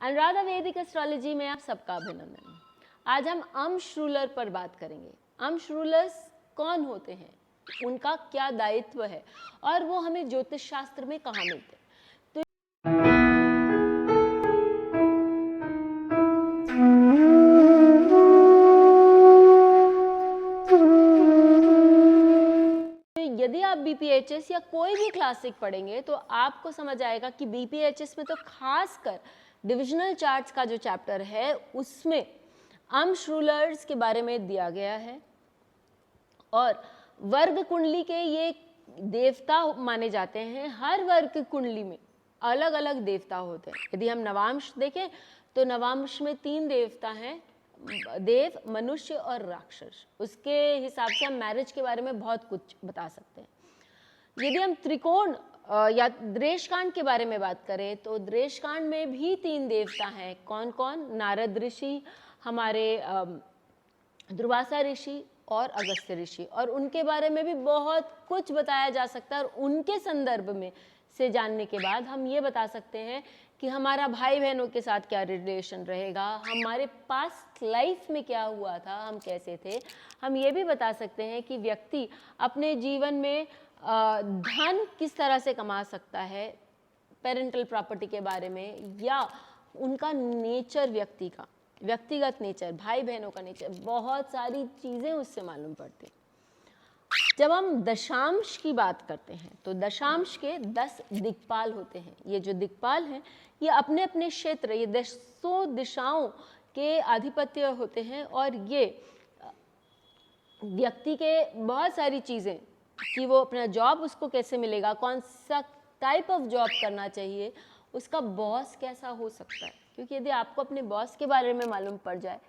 अनुराधा वैदिक एस्ट्रोलॉजी में आप सबका अभिनंदन। आज हम अंश रूलर पर बात करेंगे। अंश रूलर्स कौन होते हैं, उनका क्या दायित्व है और वो हमें ज्योतिष शास्त्र में कहाँ मिलते हैं। यदि आप बीपीएचएस या कोई भी क्लासिक पढ़ेंगे तो आपको समझ आएगा कि बीपीएचएस में तो खासकर डिविजनल चार्ट्स का जो चैप्टर है उसमें अंश रूलर्स के बारे में दिया गया है और वर्ग कुंडली के ये देवता माने जाते हैं। हर वर्ग कुंडली में अलग अलग देवता होते हैं। यदि हम नवांश देखें तो नवांश में 3 देवता हैं, देव, मनुष्य और राक्षस। उसके हिसाब से हम मैरिज के बारे में बहुत कुछ बता सकते हैं। यदि हम त्रिकोण या द्रेशकांड के बारे में बात करें तो द्रेशकांड में भी 3 देवता हैं। कौन कौन? नारद ऋषि, हमारे दुर्वासा ऋषि और अगस्त्य ऋषि। और उनके बारे में भी बहुत कुछ बताया जा सकता है और उनके संदर्भ में से जानने के बाद हम ये बता सकते हैं कि हमारा भाई बहनों के साथ क्या रिलेशन रहेगा, हमारे पास्ट लाइफ में क्या हुआ था, हम कैसे थे। हम ये भी बता सकते हैं कि व्यक्ति अपने जीवन में धन किस तरह से कमा सकता है, पेरेंटल प्रॉपर्टी के बारे में, या उनका नेचर, व्यक्तिगत नेचर, भाई बहनों का नेचर, बहुत सारी चीज़ें उससे मालूम पड़ती हैं। जब हम दशांश की बात करते हैं तो दशांश के 10 दिक्पाल होते हैं। ये जो दिक्पाल हैं ये अपने अपने क्षेत्र, ये 10 दिशाओं के आधिपत्य होते हैं और ये व्यक्ति के बहुत सारी चीज़ें कि वो अपना जॉब उसको कैसे मिलेगा, कौन सा टाइप ऑफ जॉब करना चाहिए, उसका बॉस कैसा हो सकता है। क्योंकि यदि आपको अपने बॉस के बारे में मालूम पड़ जाए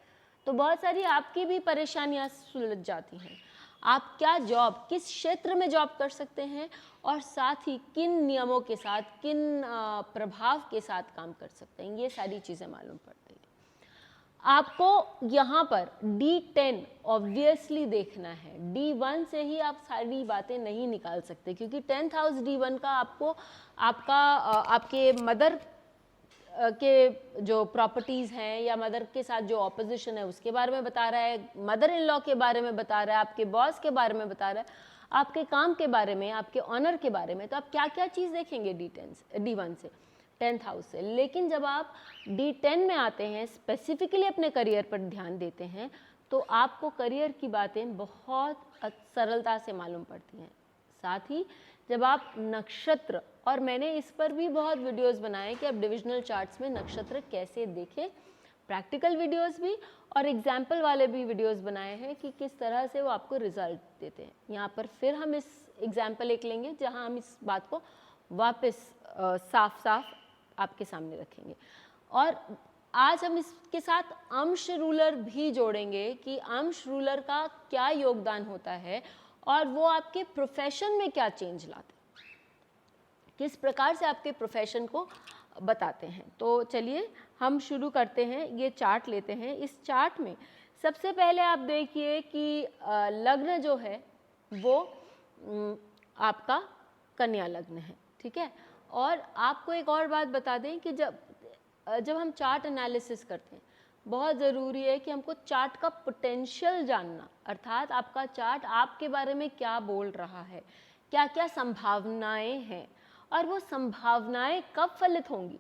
तो बहुत सारी आपकी भी परेशानियां सुलझ जाती हैं। आप क्या जॉब, किस क्षेत्र में जॉब कर सकते हैं और साथ ही किन नियमों के साथ, किन प्रभाव के साथ काम कर सकते हैं, ये सारी चीज़ें मालूम पड़ती हैं। आपको यहाँ पर D10 ऑब्वियसली देखना है। D1 से ही आप सारी बातें नहीं निकाल सकते क्योंकि 10th हाउस D1 का आपको आपके मदर के जो प्रॉपर्टीज़ हैं या मदर के साथ जो ऑपोजिशन है उसके बारे में बता रहा है, मदर इन लॉ के बारे में बता रहा है, आपके बॉस के बारे में बता रहा है, आपके काम के बारे में, आपके ऑनर के बारे में। तो आप क्या क्या चीज़ देखेंगे D1 से, 10th हाउस से। लेकिन जब आप D10 में आते हैं, स्पेसिफिकली अपने करियर पर ध्यान देते हैं, तो आपको करियर की बातें बहुत सरलता से मालूम पड़ती हैं। साथ ही जब आप नक्षत्र, और मैंने इस पर भी बहुत वीडियोस बनाए कि आप डिविजनल चार्ट्स में नक्षत्र कैसे देखें, प्रैक्टिकल वीडियोस भी और एग्जाम्पल वाले भी वीडियोस बनाए हैं कि किस तरह से वो आपको रिजल्ट देते हैं। यहाँ पर फिर हम इस एग्जाम्पल एक लेंगे जहाँ हम इस बात को वापस साफ साफ आपके सामने रखेंगे। और आज हम इसके साथ अंश रूलर भी जोड़ेंगे कि अंश रूलर का क्या योगदान होता है और वो आपके प्रोफेशन में क्या चेंज लाते हैं, किस प्रकार से आपके प्रोफेशन को बताते हैं। तो चलिए हम शुरू करते हैं। ये चार्ट लेते हैं। इस चार्ट में सबसे पहले आप देखिए कि लग्न जो है वो आपका कन्या लग्न है, ठीक है। और आपको एक और बात बता दें कि जब हम चार्ट एनालिसिस करते हैं बहुत ज़रूरी है कि हमको चार्ट का पोटेंशियल जानना, अर्थात आपका चार्ट आपके बारे में क्या बोल रहा है, क्या क्या संभावनाएं हैं और वो संभावनाएं कब फलित होंगी।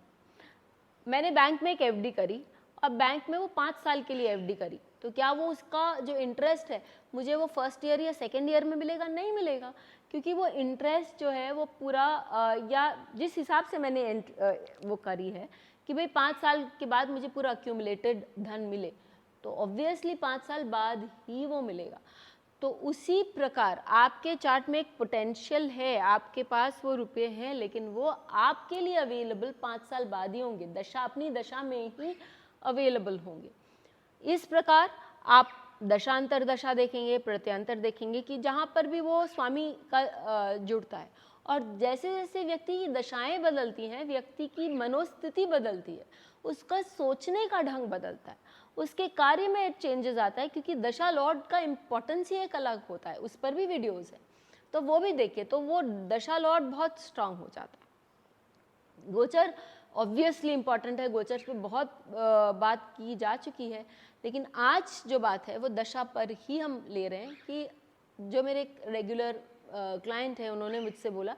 मैंने बैंक में एक एफडी करी और बैंक में वो 5 साल के लिए एफडी करी, तो क्या वो उसका जो इंटरेस्ट है मुझे वो फर्स्ट ईयर या सेकेंड ईयर में मिलेगा? नहीं मिलेगा, क्योंकि वो इंटरेस्ट जो है वो पूरा या जिस हिसाब से मैंने वो करी है कि भाई 5 साल के बाद मुझे पूरा अक्यूमुलेटेड धन मिले, तो ऑब्वियसली 5 साल बाद ही वो मिलेगा। तो उसी प्रकार आपके चार्ट में एक पोटेंशियल है, आपके पास वो रुपए हैं, लेकिन वो आपके लिए अवेलेबल 5 साल बाद ही होंगे, दशा अपनी दशा में ही अवेलेबल होंगे। इस प्रकार आप दशांतर दशा देखेंगे, प्रत्यंतर देखेंगे कि जहाँ पर भी वो स्वामी का जुड़ता है। और जैसे जैसे व्यक्ति की दशाएं बदलती हैं, व्यक्ति की मनोस्थिति बदलती है, उसका सोचने का ढंग बदलता है, उसके कार्य में चेंजेस आता है, क्योंकि दशा लॉर्ड का इम्पोर्टेंस ही एक अलग होता है। उस पर भी वीडियोस है, तो वो भी देखिए, तो वो दशा लॉर्ड बहुत स्ट्रांग हो जाता है। गोचर ऑब्वियसली इम्पॉर्टेंट है, गोचर पे बहुत बात की जा चुकी है, लेकिन आज जो बात है वो दशा पर ही हम ले रहे हैं। कि जो मेरे एक रेगुलर क्लाइंट है, उन्होंने मुझसे बोला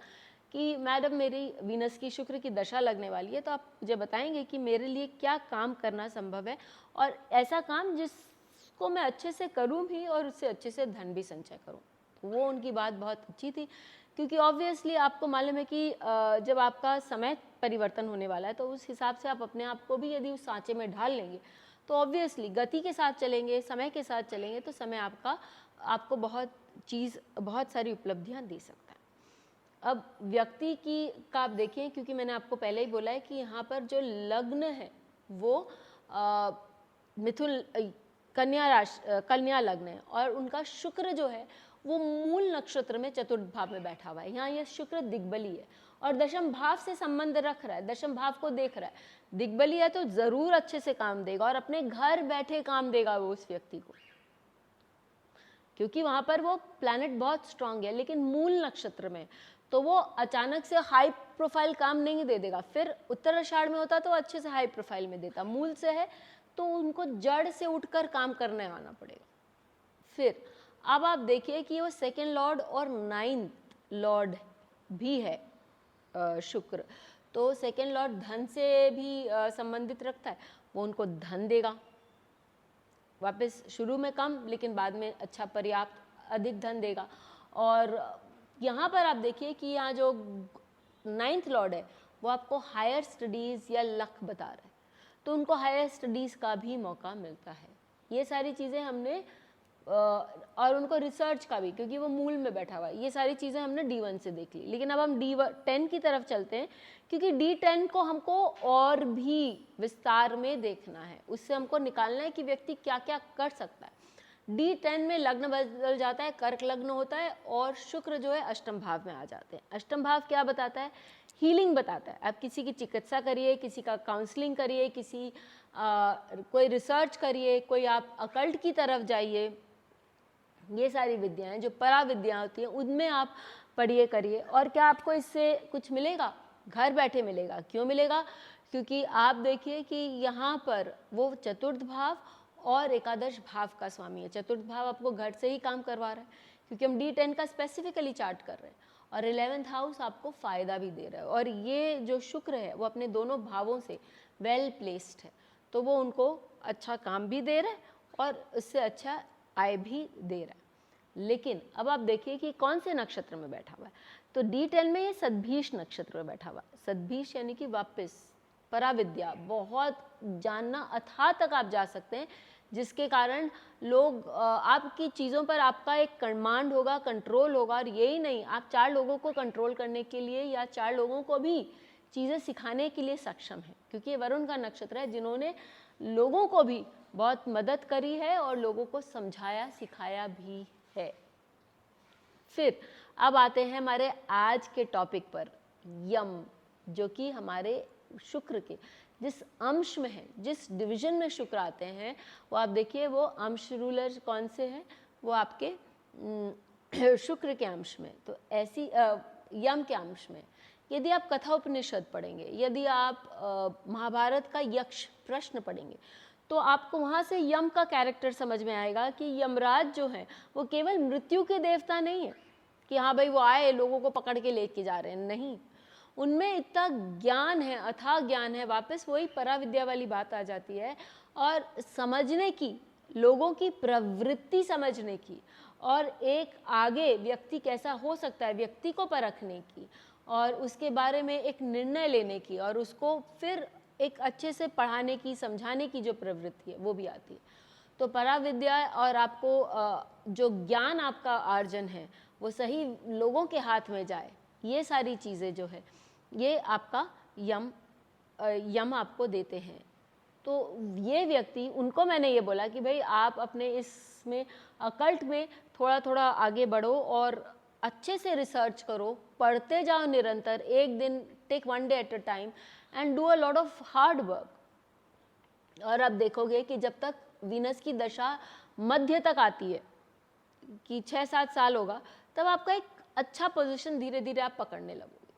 कि मैडम मेरी वीनस की शुक्र की दशा लगने वाली है, तो आप मुझे बताएंगे कि मेरे लिए क्या काम करना संभव है, और ऐसा काम जिसको मैं अच्छे से करूं भी और उससे अच्छे से धन भी संचय करूं। तो वो उनकी बात बहुत अच्छी थी, क्योंकि ऑब्वियसली आपको मालूम है कि जब आपका समय परिवर्तन होने वाला है, तो उस हिसाब से आप अपने आप को भी यदि उस सांचे में ढाल लेंगे, तो ऑब्वियसली गति के साथ चलेंगे, समय के साथ चलेंगे, तो समय आपको बहुत सारी उपलब्धियां दे सकता है। अब व्यक्ति का आप देखिए, क्योंकि मैंने आपको पहले ही बोला है कि यहाँ पर जो लग्न है वो मिथुन कन्या लग्न है, और उनका शुक्र जो है वो मूल नक्षत्र में चतुर्थ भाव में बैठा हुआ है। यहाँ ये शुक्र दिग्बली है और दशम भाव से संबंध रख रहा है, दशम भाव को देख रहा है। दिग्बली है तो जरूर अच्छे से काम देगा और अपने घर बैठे काम देगा वो उस व्यक्ति को, क्योंकि वहां पर वो प्लैनेट बहुत स्ट्रांग है। लेकिन मूल नक्षत्र में तो वो अचानक से हाई प्रोफाइल काम नहीं दे देगा। फिर उत्तराषाढ़ में होता तो अच्छे से हाई प्रोफाइल में देता, मूल से है तो उनको जड़ से उठकर काम करने आना पड़ेगा। फिर अब आप देखिए कि वो सेकेंड लॉर्ड और 9th लॉर्ड भी है शुक्र, तो सेकेंड लॉर्ड धन से भी संबंधित रखता है, वो उनको धन देगा वापस, शुरू में कम लेकिन बाद में अच्छा पर्याप्त अधिक धन देगा। और यहाँ पर आप देखिए कि यहाँ जो 9th लॉर्ड है वो आपको हायर स्टडीज़ या लक बता रहा है, तो उनको हायर स्टडीज़ का भी मौका मिलता है। ये सारी चीज़ें हमने और उनको रिसर्च का भी, क्योंकि वो मूल में बैठा हुआ है। ये सारी चीज़ें हमने D1 से देख ली। लेकिन अब हम D10 की तरफ चलते हैं, क्योंकि D10 को हमको और भी विस्तार में देखना है, उससे हमको निकालना है कि व्यक्ति क्या क्या कर सकता है। D10 में लग्न बदल जाता है, कर्क लग्न होता है और शुक्र जो है अष्टम भाव में आ जाते हैं। अष्टम भाव क्या बताता है? हीलिंग बताता है। आप किसी की चिकित्सा करिए, किसी का काउंसलिंग करिए, कोई रिसर्च करिए, कोई आप अकल्ट की तरफ जाइए, ये सारी विद्याएं जो पराविद्या होती हैं उनमें आप पढ़िए करिए। और क्या आपको इससे कुछ मिलेगा? घर बैठे मिलेगा। क्यों मिलेगा? क्योंकि आप देखिए कि यहाँ पर वो चतुर्थ भाव और एकादश भाव का स्वामी है। चतुर्थ भाव आपको घर से ही काम करवा रहा है, क्योंकि हम D10 का स्पेसिफिकली चार्ट कर रहे हैं, और 11th हाउस आपको फायदा भी दे रहा है। और ये जो शुक्र है वो अपने दोनों भावों से वेल प्लेस्ड है, तो वो उनको अच्छा काम भी दे रहा है और उससे अच्छा आय भी दे रहा है। लेकिन अब आप देखिए कि कौन से नक्षत्र में बैठा हुआ है, तो D10 में ये सद्भीष नक्षत्र में बैठा हुआ है। सद्भीष यानी कि वापस पराविद्या, बहुत जानना, अथाह तक आप जा सकते हैं, जिसके कारण लोग आपकी चीज़ों पर आपका एक कमांड होगा, कंट्रोल होगा। और यही नहीं, आप 4 लोगों को कंट्रोल करने के लिए या 4 लोगों को भी चीज़ें सिखाने के लिए सक्षम है, क्योंकि ये वरुण का नक्षत्र है, जिन्होंने लोगों को भी बहुत मदद करी है और लोगों को समझाया सिखाया भी है। फिर अब आते हैं हमारे आज के टॉपिक पर, यम, जो कि हमारे शुक्र के जिस अंश में है, जिस डिवीजन में शुक्र आते हैं, वो आप देखिए वो अंश रूलर कौन से हैं, वो आपके शुक्र के अंश में। तो ऐसी यम के अंश में यदि आप कथा उपनिषद पढ़ेंगे, यदि आप महाभारत का यक्ष प्रश्न पढ़ेंगे, तो आपको वहाँ से यम का कैरेक्टर समझ में आएगा कि यमराज जो है वो केवल मृत्यु के देवता नहीं है कि हाँ भाई वो आए लोगों को पकड़ के लेके जा रहे हैं, नहीं, उनमें इतना ज्ञान है, अथाह ज्ञान है। वापस वही पराविद्या वाली बात आ जाती है, और समझने की, लोगों की प्रवृत्ति समझने की, और एक आगे व्यक्ति कैसा हो सकता है व्यक्ति को परखने की, और उसके बारे में एक निर्णय लेने की, और उसको फिर एक अच्छे से पढ़ाने की, समझाने की जो प्रवृत्ति है वो भी आती है। तो पराविद्या और आपको जो ज्ञान आपका अर्जन है वो सही लोगों के हाथ में जाए, ये सारी चीज़ें जो है ये आपका यम आपको देते हैं। तो ये व्यक्ति, उनको मैंने ये बोला कि भाई आप अपने इसमें अकल्ट में थोड़ा थोड़ा आगे बढ़ो और अच्छे से रिसर्च करो, पढ़ते जाओ निरंतर, एक दिन, take 1 day at a time and do a lot of hard work. और अब देखोगे कि जब तक वीनस की दशा मध्य तक आती है कि 6-7 साल होगा, तब आपका एक अच्छा पोजीशन धीरे धीरे आप पकड़ने लगोगे,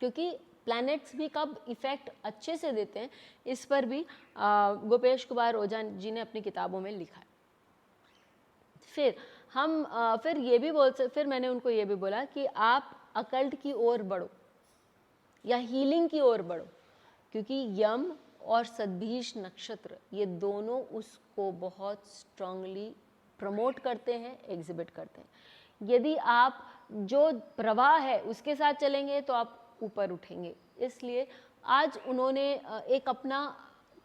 क्योंकि प्लैनेट्स भी कब इफ़ेक्ट अच्छे से देते हैं, इस पर भी गोपेश कुमार ओझा जी ने अपनी किताबों में लिखा है। फिर मैंने उनको ये भी बोला कि आप अकल्ट की ओर बढ़ो या हीलिंग की ओर बढ़ो, क्योंकि यम और सद्भीष नक्षत्र ये दोनों उसको बहुत स्ट्रांगली प्रमोट करते हैं, एग्जिबिट करते हैं। यदि आप जो प्रवाह है उसके साथ चलेंगे तो आप ऊपर उठेंगे। इसलिए आज उन्होंने एक अपना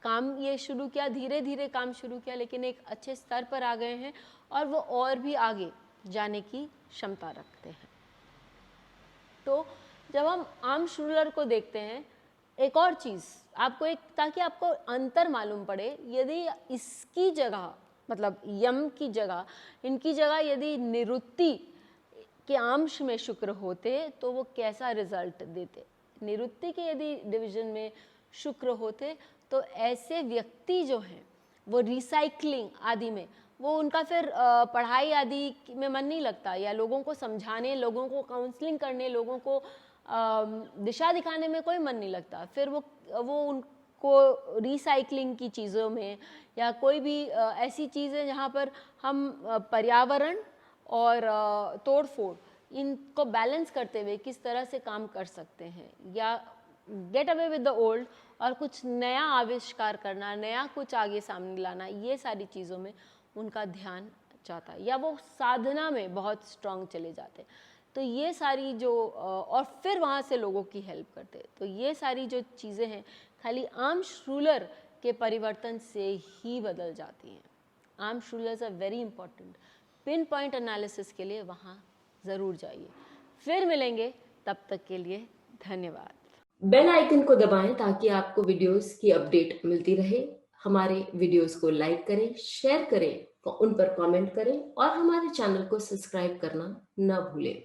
काम ये शुरू किया, धीरे धीरे काम शुरू किया, लेकिन एक अच्छे स्तर पर आ गए हैं और वो और भी आगे जाने की क्षमता रखते हैं। तो जब हम आर्म श्रूलर को देखते हैं, एक और चीज़ आपको ताकि आपको अंतर मालूम पड़े, यदि इसकी जगह मतलब यम की जगह, इनकी जगह यदि निरुक्ति के अंश में शुक्र होते तो वो कैसा रिजल्ट देते। निरुक्ति के यदि डिवीजन में शुक्र होते तो ऐसे व्यक्ति जो हैं वो रिसाइकलिंग आदि में, वो उनका फिर पढ़ाई आदि में मन नहीं लगता, या लोगों को समझाने, लोगों को काउंसलिंग करने, लोगों को दिशा दिखाने में कोई मन नहीं लगता। फिर वो उनको रिसाइकलिंग की चीज़ों में या कोई भी ऐसी चीज़ें जहाँ पर हम पर्यावरण और तोड़ फोड़ इनको बैलेंस करते हुए किस तरह से काम कर सकते हैं, या get away with the old और कुछ नया आविष्कार करना, नया कुछ आगे सामने लाना, ये सारी चीज़ों में उनका ध्यान जाता है, या वो साधना में बहुत स्ट्रांग चले जाते हैं। तो ये सारी जो और फिर वहाँ से लोगों की हेल्प करते, तो ये सारी जो चीज़ें हैं खाली आर्म श्रूलर के परिवर्तन से ही बदल जाती हैं। Arm shoulders are very important. Pinpoint analysis के लिए वहाँ ज़रूर जाइए। फिर मिलेंगे, तब तक के लिए धन्यवाद। बेल आइकन को दबाएं ताकि आपको वीडियोस की अपडेट मिलती रहे। हमारे वीडियोस को लाइक करें, शेयर करें, उन पर कमेंट करें और हमारे चैनल को सब्सक्राइब करना न भूलें।